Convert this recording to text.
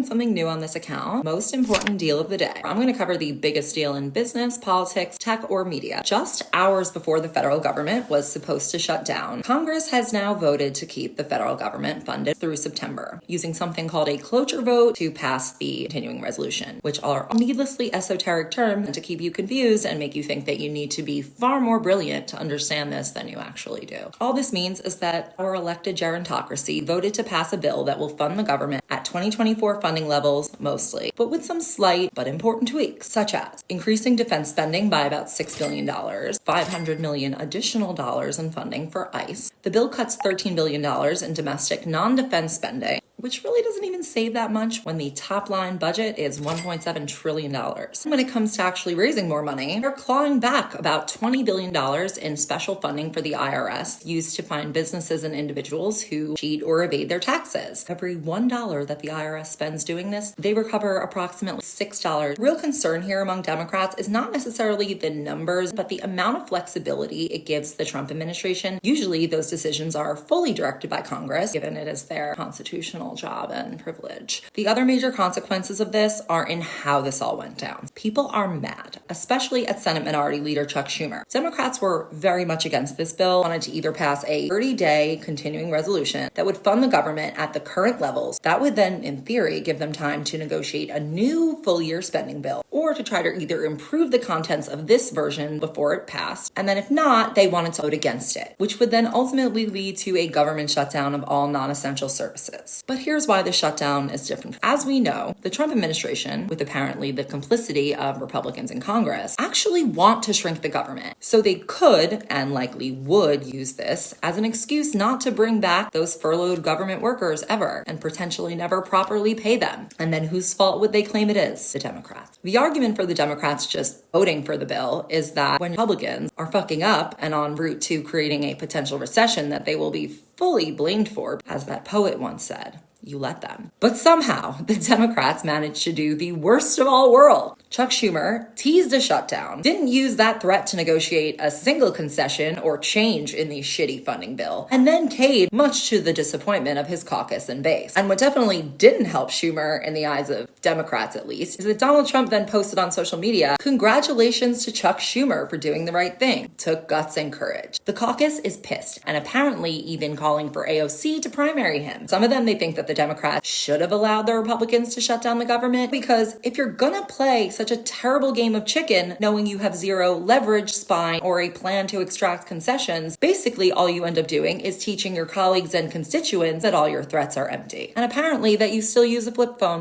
covering something new on this account. Most important deal of the day. I'm going to cover the biggest deal in business, politics, tech, or media. Just hours before the federal government was supposed to shut down, Congress has now voted to keep the federal government funded through September, using something called a cloture vote to pass the continuing resolution, which are needlessly esoteric terms to keep you confused and make you think that you need to be far more brilliant to understand this than you actually do. All this means is that our elected gerontocracy voted to pass a bill that will fund the government at 2024 funding levels mostly, but with some slight but important tweaks, such as increasing defense spending by about $6 billion, $500 million additional dollars in funding for ICE. The bill cuts $13 billion in domestic non-defense spending, which really doesn't even save that much when the top line budget is $1.7 trillion. When it comes to actually raising more money, they're clawing back about $20 billion in special funding for the IRS used to find businesses and individuals who cheat or evade their taxes. Every $1 that the IRS spends doing this, they recover approximately $6. Real concern here among Democrats is not necessarily the numbers, but the amount of flexibility it gives the Trump administration. Usually those decisions are fully directed by Congress, given it is their constitutional job and privilege. The other major consequences of this are in how this all went down. People are mad, especially at Senate Minority Leader Chuck Schumer. Democrats were very much against this bill, wanted to either pass a 30-day continuing resolution that would fund the government at the current levels. That would then, in theory, give them time to negotiate a new full-year spending bill, or to try to either improve the contents of this version before it passed, and then if not, they wanted to vote against it, which would then ultimately lead to a government shutdown of all non-essential services. But here's why the shutdown is different. As we know, the Trump administration, with apparently the complicity of Republicans in Congress, actually want to shrink the government. So they could, and likely would, use this as an excuse not to bring back those furloughed government workers ever, and potentially never properly pay them. And then whose fault would they claim it is? The Democrats. The argument for the Democrats just voting for the bill is that when Republicans are fucking up and en route to creating a potential recession that they will be fully blamed for, as that poet once said, you let them. But somehow, the Democrats managed to do the worst of all worlds. Chuck Schumer teased a shutdown, didn't use that threat to negotiate a single concession or change in the shitty funding bill, and then caved, much to the disappointment of his caucus and base. And what definitely didn't help Schumer, in the eyes of Democrats at least, is that Donald Trump then posted on social media, "Congratulations to Chuck Schumer for doing the right thing. Took guts and courage." The caucus is pissed, and apparently even calling for AOC to primary him. Some of them, they think that the Democrats should have allowed the Republicans to shut down the government, because if you're gonna play such a terrible game of chicken, knowing you have zero leverage, spine, or a plan to extract concessions, basically all you end up doing is teaching your colleagues and constituents that all your threats are empty. And apparently that you still use a flip phone.